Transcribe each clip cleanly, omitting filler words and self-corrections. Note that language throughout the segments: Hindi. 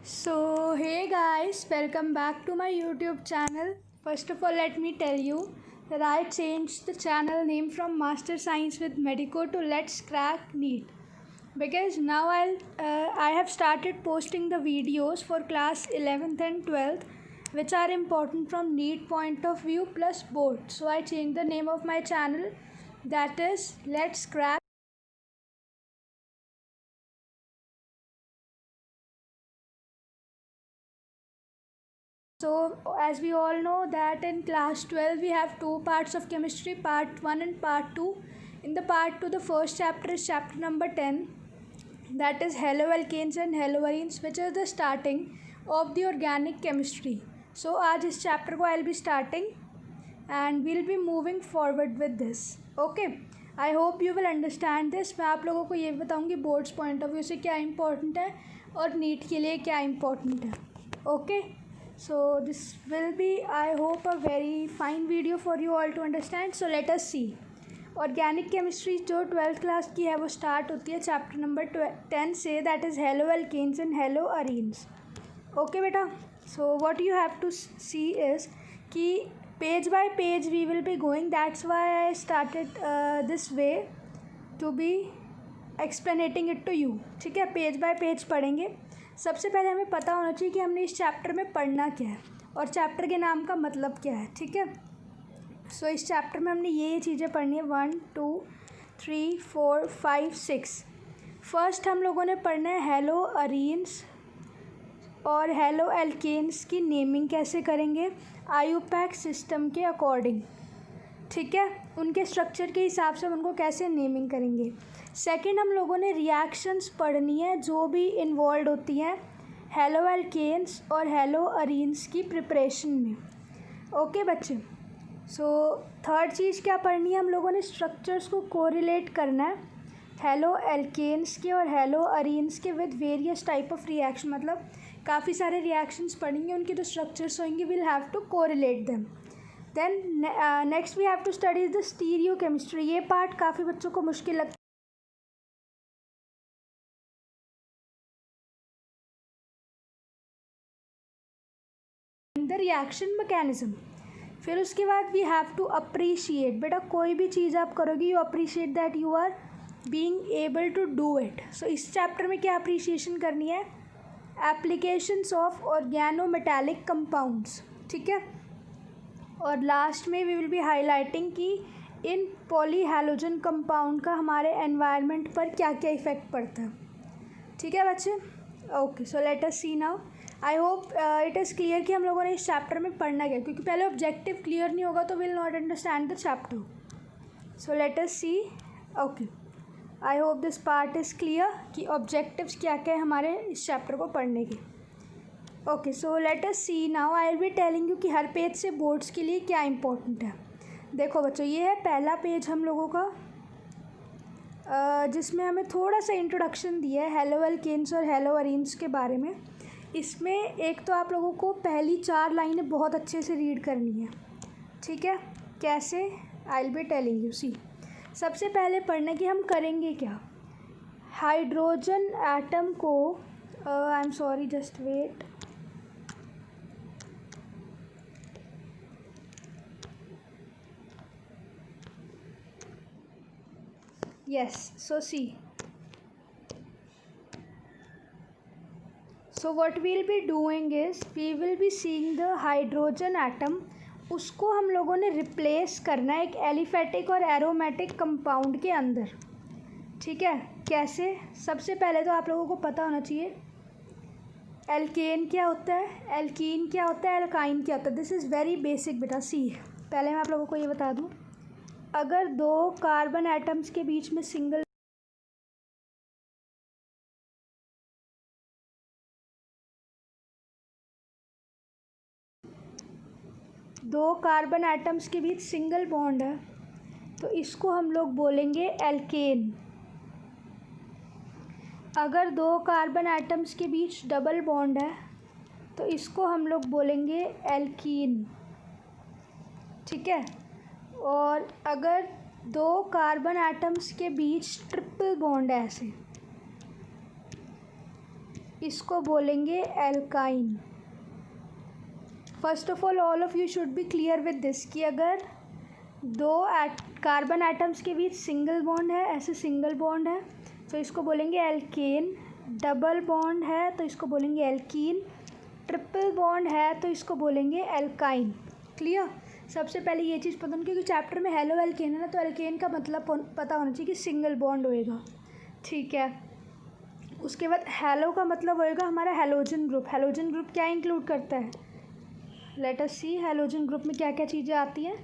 So, hey guys, welcome back to my YouTube channel. First of all, let me tell you that I changed the channel name from Master Science with Medico to Let's Crack NEET because now I have started posting the videos for class 11th and 12th which are important from NEET point of view plus board. So, I changed the name of my channel, that is Let's Crack. So, as we all know that in class 12 we have two parts of chemistry, part 1 and part 2. In the part 2, the first chapter is chapter number 10, that is haloalkanes and haloarenes, which is the starting of the organic chemistry. So, आज इस chapter को I'll be starting and we'll be moving forward with this. Okay, I hope you will understand this. मैं आप लोगों को ये बताऊँगी बोर्ड्स पॉइंट ऑफ व्यू से क्या इम्पोर्टेंट है और नीट के लिए क्या इम्पोर्टेंट है. Okay. So this will be, I hope, a very fine video for you all to understand. So let us see. Organic chemistry जो 12th क्लास की है वो स्टार्ट होती है चैप्टर नंबर 10 से, that is haloalkanes and haloarenes. Okay बेटा, so what you have to see is कि page by page we will be going. That's why I started this way to be explaining it to you. ठीक है, पेज बाय पेज पढ़ेंगे. सबसे पहले हमें पता होना चाहिए कि हमने इस चैप्टर में पढ़ना क्या है और चैप्टर के नाम का मतलब क्या है. ठीक है, सो इस चैप्टर में हमने ये चीज़ें पढ़नी है 1 2 3 4 5 6. फर्स्ट हम लोगों ने पढ़ना है हेलो अरीन्स और हेलो एल्केन्स की नेमिंग कैसे करेंगे आईयूपैक सिस्टम के अकॉर्डिंग. ठीक है, उनके स्ट्रक्चर के हिसाब से हम उनको कैसे नेमिंग करेंगे. सेकंड, हम लोगों ने रिएक्शंस पढ़नी है जो भी इन्वॉल्व होती हैं हेलो एल्केन्स और हेलो अरीन्स की प्रिपरेशन में. ओके बच्चे, सो थर्ड चीज़ क्या पढ़नी है, हम लोगों ने स्ट्रक्चर्स को कोरिलेट करना है हेलो एल्केन्स के और हेलो अरीन्स के with various type of reaction. मतलब काफ़ी सारे रिएक्शंस पढ़ेंगे, उनके जो स्ट्रक्चर्स होंगे will have to correlate them. Then next we have to study the stereochemistry. ये पार्ट काफ़ी बच्चों को मुश्किल लगता है. The reaction mechanism. फिर उसके बाद वी हैव टू अप्रिशिएट. बेटा कोई भी चीज़ आप करोगे you appreciate that you are being able to do it. So इस चैप्टर में क्या अप्रिशिएशन करनी है, एप्लीकेशंस ऑफ ऑर्गेनोमेटालिक कंपाउंड्स. ठीक है, और लास्ट में वी विल बी हाईलाइटिंग कि इन पॉलीहैलोजन कंपाउंड का हमारे एनवायरनमेंट पर क्या क्या इफ़ेक्ट पड़ता है. ठीक है बच्चे, okay. So let us see now. I hope it is clear कि हम लोगों ने इस चैप्टर में पढ़ना क्या, क्योंकि पहले ऑब्जेक्टिव क्लियर नहीं होगा तो will not understand the chapter. So let us see. Okay, I hope this part is clear कि ऑब्जेक्टिव्स क्या क्या है हमारे इस चैप्टर को पढ़ने के. Okay, so let us see now. I will be telling you कि हर पेज से बोर्ड्स के लिए क्या इंपॉर्टेंट है. देखो बच्चों, ये है पहला पेज हम लोगों का जिसमें हमें थोड़ा सा इंट्रोडक्शन दिया है हेलो एल्केन्स और हेलो अरीन्स के बारे में. इसमें एक तो आप लोगों को पहली 4 लाइनें बहुत अच्छे से रीड करनी है. ठीक है, कैसे, I will be telling you. See, सबसे पहले पढ़ना कि हम करेंगे क्या. हाइड्रोजन एटम को I am sorry, just wait. Yes, so see. So what we'll be doing is we will be seeing the hydrogen atom. उसको हम लोगों ने रिप्लेस करना है एक एलिफेटिक और एरोमेटिक कंपाउंड के अंदर. ठीक है, कैसे. सबसे पहले तो आप लोगों को पता होना चाहिए एल्केन क्या होता है, एल्कीन क्या होता है, एल्काइन क्या होता है. दिस इज़ वेरी बेसिक बेटा. सी, पहले मैं आप लोगों को ये बता दूँ, अगर 2 कार्बन एटम्स के बीच में सिंगल दो कार्बन एटम्स के बीच सिंगल बॉन्ड है तो इसको हम लोग बोलेंगे एल्केन. अगर 2 कार्बन एटम्स के बीच डबल बॉन्ड है तो इसको हम लोग बोलेंगे एल्कीन. ठीक है, और अगर 2 कार्बन एटम्स के बीच ट्रिपल बॉन्ड है ऐसे इसको बोलेंगे alkyne. First of all of you should be clear with this कि अगर दो कार्बन एटम्स के बीच सिंगल बॉन्ड है, ऐसे सिंगल बॉन्ड है तो इसको बोलेंगे एल्केन, डबल बॉन्ड है तो इसको बोलेंगे एल्कीन, ट्रिपल बॉन्ड है तो इसको बोलेंगे एल्काइन। क्लियर? सबसे पहले ये चीज़ पता होनी, क्योंकि चैप्टर में हेलो एल्केन है ना, तो एल्केन का मतलब पता होना चाहिए कि सिंगल बॉन्ड होएगा। ठीक है, उसके बाद हेलो का मतलब होएगा हमारा हेलोजन ग्रुप। हेलोजन ग्रुप क्या इंक्लूड करता है? लेट अस सी हेलोजन ग्रुप में क्या क्या चीज़ें आती हैं।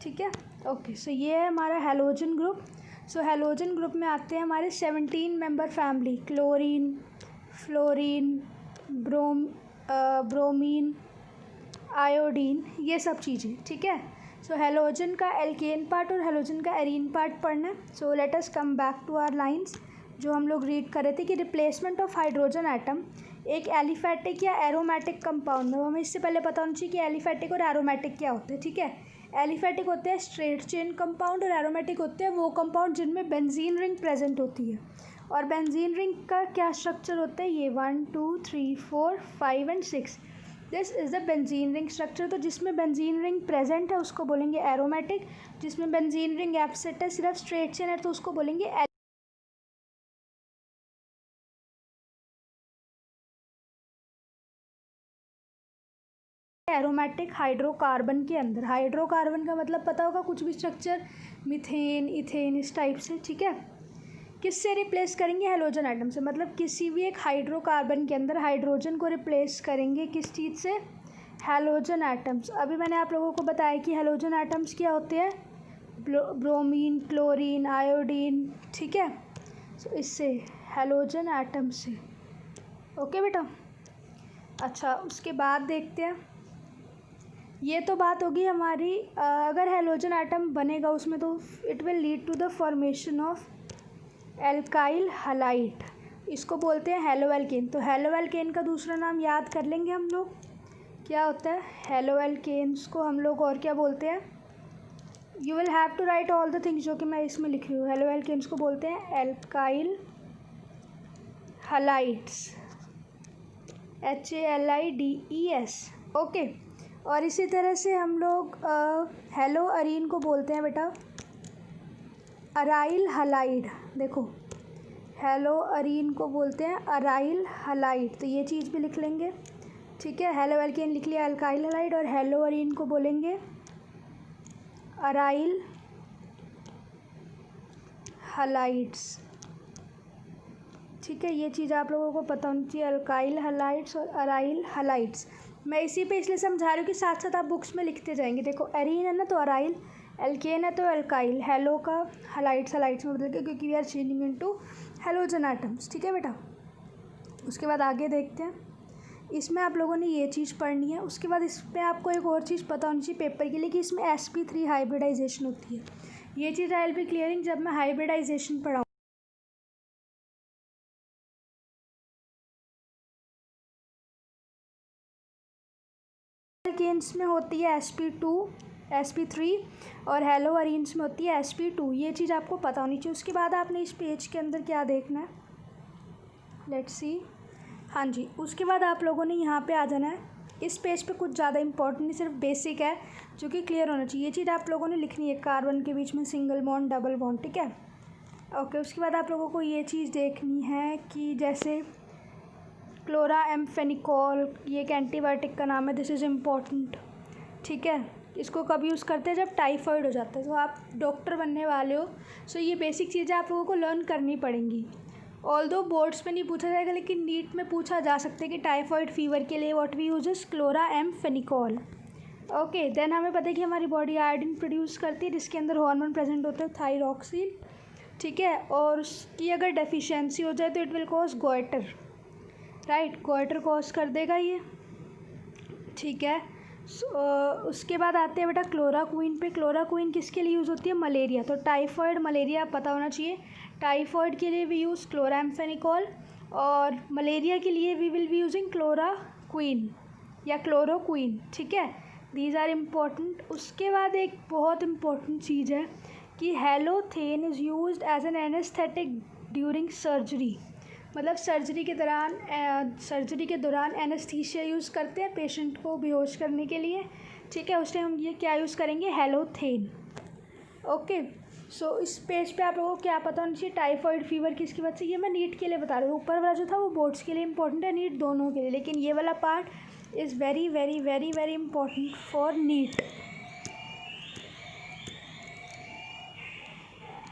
ठीक है, ओके, सो ये है हमारा halogen group. So halogen group में आते हैं हमारे 17 member family, chlorine, fluorine, bromine, iodine, ये सब चीज़ें। ठीक है, सो हेलोजन का एल्केन पार्ट और हेलोजन का एरीन पार्ट पढ़ना है। So let us come back to our lines जो हम लोग रीड कर रहे थे कि रिप्लेसमेंट ऑफ हाइड्रोजन एटम एक एलिफैटिक या एरोमेटिक कंपाउंड में। हमें इससे पहले पता होना चाहिए कि एलिफैटिक और एरोमेटिक क्या होते हैं। ठीक है, एलिफैटिक होते हैं स्ट्रेट चेन कंपाउंड और एरोमेटिक होते हैं वो कंपाउंड जिनमें बेंजीन रिंग प्रेजेंट होती है। और बेंजीन रिंग का क्या स्ट्रक्चर होता है? ये 1 2 3 4 5 and 6, this is the benzene ring structure. तो जिसमें बेंजीन रिंग प्रेजेंट है उसको बोलेंगे एरोमेटिक, जिसमें बेंजीन रिंग एब्सेंट है, सिर्फ स्ट्रेट चेन है, तो उसको बोलेंगे एरोमेटिक। हाइड्रोकार्बन के अंदर, हाइड्रोकार्बन का मतलब पता होगा, कुछ भी स्ट्रक्चर, मीथेन, इथेन, इस टाइप से। ठीक है, किससे रिप्लेस करेंगे? हेलोजन आइटम से। मतलब किसी भी एक हाइड्रोकार्बन के अंदर हाइड्रोजन को रिप्लेस करेंगे किस चीज़ से? Halogen atoms. अभी मैंने आप लोगों को बताया कि हेलोजन एटम्स क्या होते हैं? Bromine, chlorine, iodine. ठीक है, तो इससे हेलोजन एटम से। ओके बेटा, अच्छा उसके बाद देखते हैं, ये तो बात होगी हमारी अगर हेलोजन एटम बनेगा उसमें तो it will lead to the formation of alkyl halide, इसको बोलते हैं हेलो एल्केन। तो हेलो एल्केन का दूसरा नाम याद कर लेंगे हम लोग, क्या होता है? हेलो एल्केन्स को हम लोग और क्या बोलते हैं? You will have to write all the things जो कि मैं इसमें लिख रही हूँ। हेलो एल्केन्स को बोलते हैं एल्काइल हलाइड्स, HALIDES। ओके, और इसी तरह से हम लोग हेलो अरीन को बोलते हैं बेटा अराइल हलाइड। देखो, हेलो अरीन को बोलते हैं अराइल हलाइड, तो ये चीज़ भी लिख लेंगे। ठीक है, हेलो एल्केन लिख लिया अल्काइल हलाइड, और हेलो अरीन को बोलेंगे अराइल हलाइड्स। ठीक है, ये चीज़ आप लोगों को पता होनी चाहिए, अल्काइल हलाइड्स और अराइल हलाइड्स। मैं इसी पे इसलिए समझा रही हूँ कि साथ साथ आप बुक्स में लिखते जाएंगे। देखो, एरीन है ना तो अराइल, एल्केन है तो अल्काइल, हेलो का हलाइड्स हलाइड्स में बदल के, क्योंकि we are changing into halogen atoms. ठीक है बेटा, उसके बाद आगे देखते हैं। इसमें आप लोगों ने ये चीज़ पढ़नी है। उसके बाद इसमें आपको एक और चीज़ पता होनी चाहिए पेपर के लिए कि इसमें sp3 हाइब्रिडाइजेशन होती है। ये चीज़ आई विल बी क्लियरिंग जब मैं हाइब्रिडाइजेशन पढ़ाऊँ। एल्केन्स में होती है sp2 sp3 और हेलो अरीन्स में होती है sp2। ये चीज़ आपको पता होनी चाहिए। उसके बाद आपने इस पेज के अंदर क्या देखना है, लेट्स सी। हाँ जी, उसके बाद आप लोगों ने यहाँ पे आ जाना है। इस पेज पे कुछ ज़्यादा इंपॉर्टेंट नहीं, सिर्फ बेसिक है जो कि क्लियर होना चाहिए। ये चीज़ आप लोगों ने लिखनी है, कार्बन के बीच में सिंगल बॉन्ड, डबल बॉन्ड। ठीक है, ओके। उसके बाद आप लोगों को ये चीज़ देखनी है कि जैसे क्लोरा एम्फेनिकॉल, ये एक एंटीबायोटिक का नाम है, दिस इज़ इम्पॉर्टेंट। ठीक है, इसको कब यूज़ करते हैं? जब टाइफाइड हो जाता है। तो आप डॉक्टर बनने वाले हो, सो ये बेसिक चीज़ें आप लोगों को लर्न करनी पड़ेंगी। ऑल्दो बोर्ड्स में नहीं पूछा जाएगा, लेकिन नीट में पूछा जा सकता है कि टाइफाइड फीवर के लिए what we use is chloramphenicol. Okay, then हमें पता है कि हमारी बॉडी आयोडीन प्रोड्यूस करती है जिसके अंदर हार्मोन प्रेजेंट होता है थायरॉक्सिन। ठीक है, और उसकी अगर डेफिशिएंसी हो जाए तो it will cause goitre, right, goitre cause कर देगा ये। ठीक है, उसके बाद आते हैं बेटा क्लोराक्विन पे। क्लोराक्विन किसके लिए यूज़ होती है? मलेरिया। तो टाइफाइड, मलेरिया पता होना चाहिए। टाइफाइड के लिए वी यूज़ क्लोरा एम्फेनिकॉल, और मलेरिया के लिए वी विल बी यूजिंग क्लोराक्विन या क्लोरोक्विन। ठीक है, दीज आर इम्पॉर्टेंट। उसके बाद एक बहुत इम्पॉर्टेंट चीज़ है कि halothane is used as an anaesthetic during surgery. मतलब सर्जरी के दौरान एनेस्थीसिया यूज़ करते हैं पेशेंट को बेहोश करने के लिए, ठीक है। उस टाइम हम ये क्या यूज़ करेंगे, हेलोथेन। ओके, सो इस पेज पे आप लोगों को क्या पता होना चाहिए, टाइफाइड फीवर किसकी वजह से, ये मैं नीट के लिए बता रही हूँ। ऊपर वाला जो था वो बोर्ड्स के लिए इंपॉर्टेंट है, नीट दोनों के लिए, लेकिन ये वाला part is very very very very important for NEET.